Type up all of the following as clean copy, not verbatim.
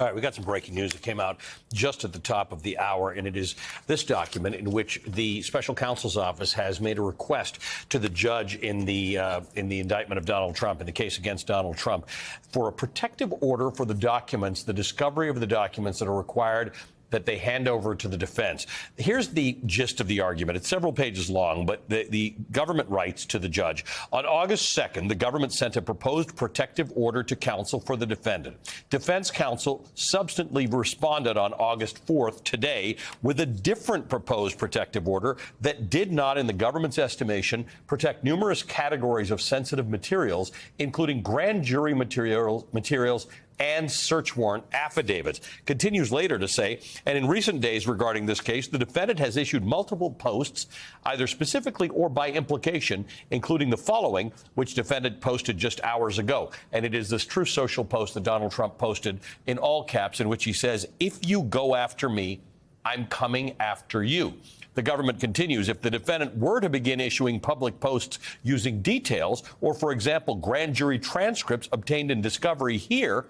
All right, we got some breaking news that came out just at the top of the hour, and it is this document in which the special counsel's office has made a request to the judge in the indictment of Donald Trump, in the case against Donald Trump, for a protective order for the documents, the discovery of the documents that are required that they hand over to the defense. Here's the gist of the argument. It's several pages long, but the government writes to the judge. On August 2nd, the government sent a proposed protective order to counsel for the defendant. Defense counsel subsequently responded on August 4th, today, with a different proposed protective order that did not, in the government's estimation, protect numerous categories of sensitive materials, including grand jury materials and search warrant affidavits. Continues later to say, and in recent days regarding this case, the defendant has issued multiple posts, either specifically or by implication, including the following, which defendant posted just hours ago. And it is this Truth Social post that Donald Trump posted in all caps, in which he says, "If you go after me, I'm coming after you." The government continues, if the defendant were to begin issuing public posts using details or, for example, grand jury transcripts obtained in discovery here,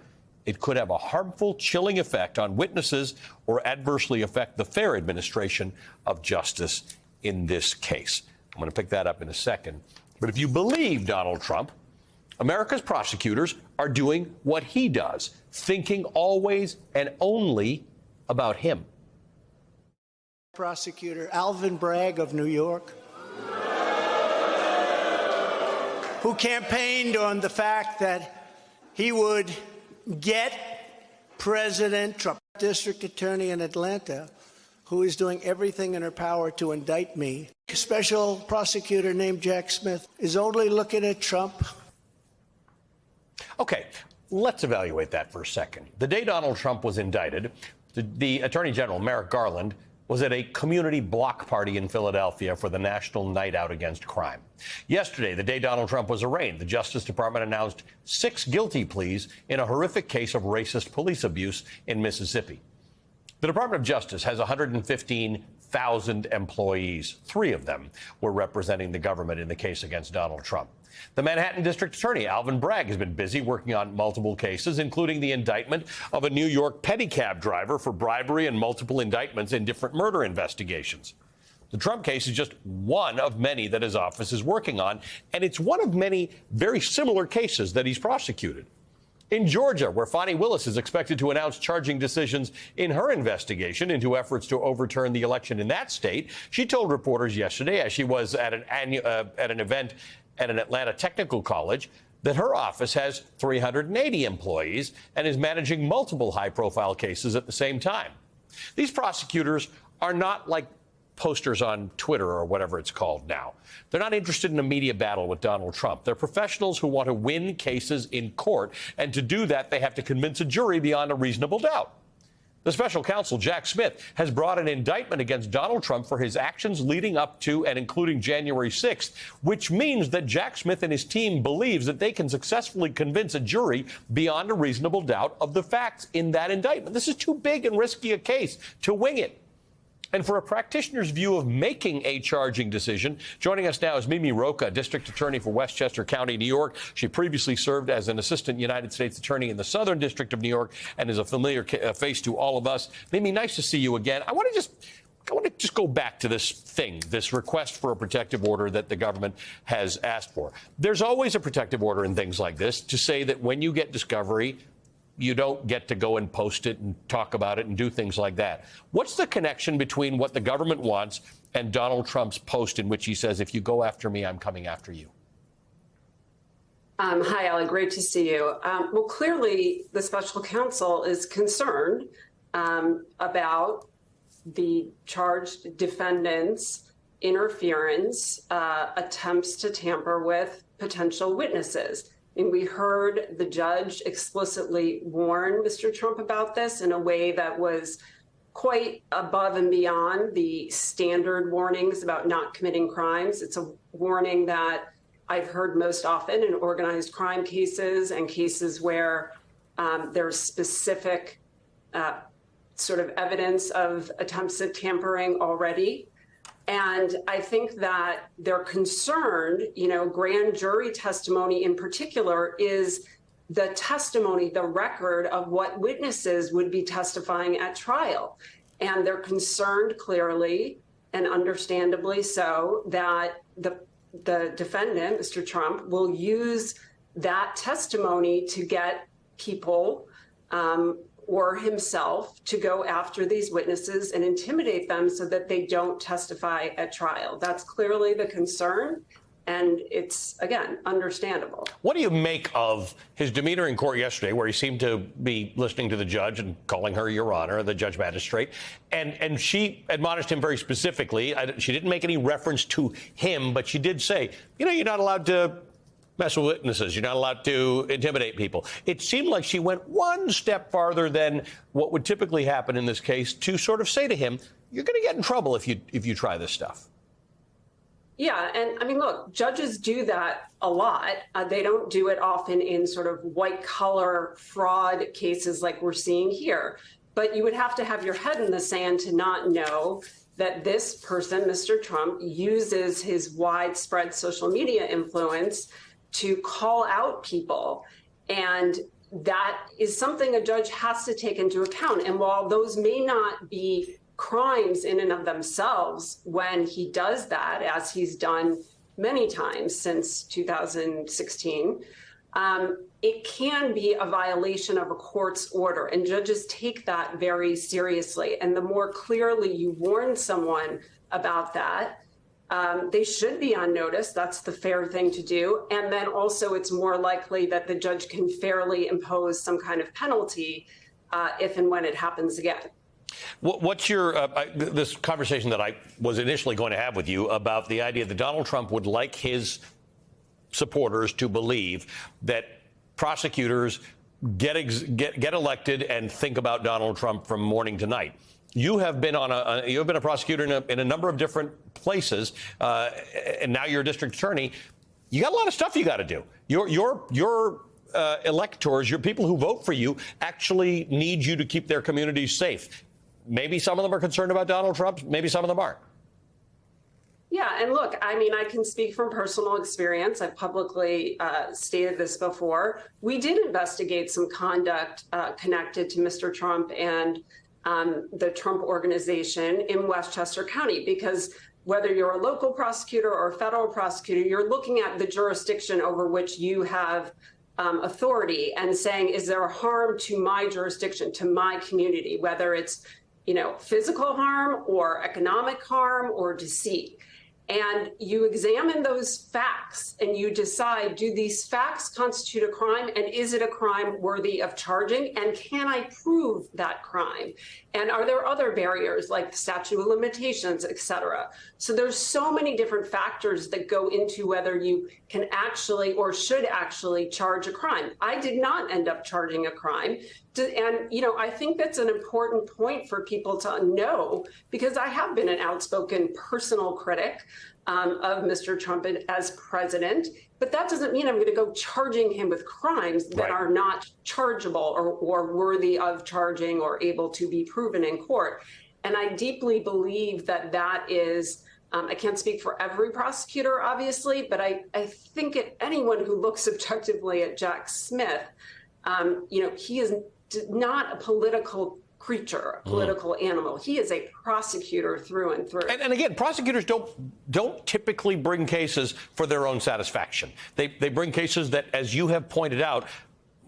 it could have a harmful, chilling effect on witnesses or adversely affect the fair administration of justice in this case. I'm going to pick that up in a second. But if you believe Donald Trump, America's prosecutors are doing what he does, thinking always and only about him. Prosecutor Alvin Bragg of New York, who campaigned on the fact that he would get President Trump. District Attorney in Atlanta, who is doing everything in her power to indict me. A special prosecutor named Jack Smith is only looking at Trump. Okay, let's evaluate that for a second. The day Donald Trump was indicted, the Attorney General, Merrick Garland, was at a community block party in Philadelphia for the National Night Out Against Crime. Yesterday, the day Donald Trump was arraigned, the Justice Department announced 6 guilty pleas in a horrific case of racist police abuse in Mississippi. The Department of Justice has 115,000 employees. 3 of them were representing the government in the case against Donald Trump. The Manhattan District Attorney, Alvin Bragg, has been busy working on multiple cases, including the indictment of a New York pedicab driver for bribery and multiple indictments in different murder investigations. The Trump case is just one of many that his office is working on, and it's one of many very similar cases that he's prosecuted. In Georgia, where Fani Willis is expected to announce charging decisions in her investigation into efforts to overturn the election in that state, she told reporters yesterday, as she was at an event at an Atlanta technical college, that her office has 380 employees and is managing multiple high-profile cases at the same time. These prosecutors are not like posters on Twitter or whatever it's called now. They're not interested in a media battle with Donald Trump. They're professionals who want to win cases in court, and to do that, they have to convince a jury beyond a reasonable doubt. The special counsel, Jack Smith, has brought an indictment against Donald Trump for his actions leading up to and including January 6th, which means that Jack Smith and his team believes that they can successfully convince a jury beyond a reasonable doubt of the facts in that indictment. This is too big and risky a case to wing it. And for a practitioner's view of making a charging decision, joining us now is Mimi Rocah, District Attorney for Westchester County, New York. She previously served as an Assistant United States Attorney in the Southern District of New York and is a familiar face to all of us. Mimi, nice to see you again. I want to just go back to this thing, this request for a protective order that the government has asked for. There's always a protective order in things like this to say that when you get discovery, you don't get to go and post it and talk about it and do things like that. What's the connection between what the government wants and Donald Trump's post in which he says, if you go after me, I'm coming after you? Hi, Allie. Great to see you. Well, clearly, the special counsel is concerned about the charged defendants' interference, attempts to tamper with potential witnesses. And we heard the judge explicitly warn Mr. Trump about this in a way that was quite above and beyond the standard warnings about not committing crimes. It's a warning that I've heard most often in organized crime cases and cases where there's specific sort of evidence of attempts at tampering already. And I think that they're concerned, grand jury testimony in particular is the testimony, the record of what witnesses would be testifying at trial. And they're concerned clearly and understandably so that the defendant, Mr. Trump, will use that testimony to get people or himself to go after these witnesses and intimidate them so that they don't testify at trial. That's clearly the concern. And it's, again, understandable. What do you make of his demeanor in court yesterday, where he seemed to be listening to the judge and calling her Your Honor, the judge magistrate, and she admonished him very specifically. She didn't make any reference to him, but she did say, you know, you're not allowed to mess with witnesses. You're not allowed to intimidate people. It seemed like she went one step farther than what would typically happen in this case to sort of say to him, you're going to get in trouble if you try this stuff. Yeah, and I mean, look, judges do that a lot. They don't do it often in sort of white collar fraud cases like we're seeing here. But you would have to have your head in the sand to not know that this person, Mr. Trump, uses his widespread social media influence to call out people. And that is something a judge has to take into account. And while those may not be crimes in and of themselves when he does that, as he's done many times since 2016, it can be a violation of a court's order, and judges take that very seriously. And the more clearly you warn someone about that, they should be on notice. That's the fair thing to do. And then also it's more likely that the judge can fairly impose some kind of penalty if and when it happens again. What's your this conversation that I was initially going to have with you about the idea that Donald Trump would like his supporters to believe that prosecutors get elected and think about Donald Trump from morning to night? You have been a prosecutor in a number of different places, and now you're a district attorney. You got a lot of stuff you got to do. Your electors, your people who vote for you, actually need you to keep their communities safe. Maybe some of them are concerned about Donald Trump. Maybe some of them aren't. Yeah, and look, I mean, I can speak from personal experience. I've publicly stated this before. We did investigate some conduct connected to Mr. Trump and the Trump Organization in Westchester County, because whether you're a local prosecutor or a federal prosecutor, you're looking at the jurisdiction over which you have authority and saying, is there a harm to my jurisdiction, to my community, whether it's, you know, physical harm or economic harm or deceit. And you examine those facts and you decide, do these facts constitute a crime, and is it a crime worthy of charging, and can I prove that crime? And are there other barriers like the statute of limitations, et cetera? So there's so many different factors that go into whether you can actually or should actually charge a crime. I did not end up charging a crime. And, you know, I think that's an important point for people to know, because I have been an outspoken personal critic of Mr. Trump as president, but that doesn't mean I'm going to go charging him with crimes that are not chargeable or worthy of charging or able to be proven in court. And I deeply believe that that is, I can't speak for every prosecutor, obviously, but I think anyone who looks objectively at Jack Smith, you know, he is not a political creature, a political animal. He is a prosecutor through and through. And again, prosecutors don't typically bring cases for their own satisfaction. They bring cases that, as you have pointed out,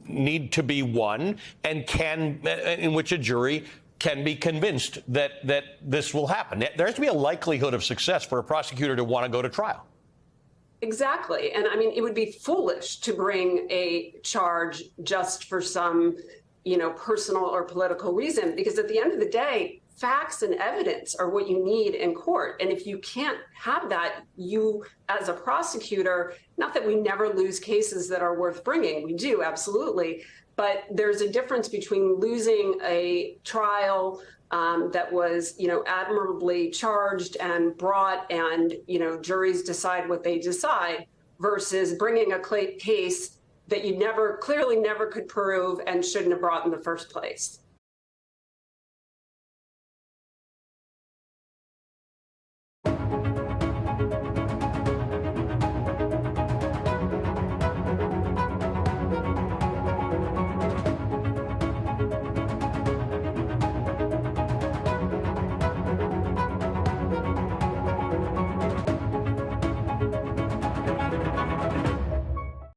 need to be won and in which a jury can be convinced that this will happen. There has to be a likelihood of success for a prosecutor to want to go to trial. Exactly. And I mean, it would be foolish to bring a charge just for some, you know, personal or political reason, because at the end of the day, facts and evidence are what you need in court. And if you can't have that, you as a prosecutor, not that we never lose cases that are worth bringing, we do, absolutely. But there's a difference between losing a trial that was, you know, admirably charged and brought, and, you know, juries decide what they decide, versus bringing a case that you clearly never could prove and shouldn't have brought in the first place.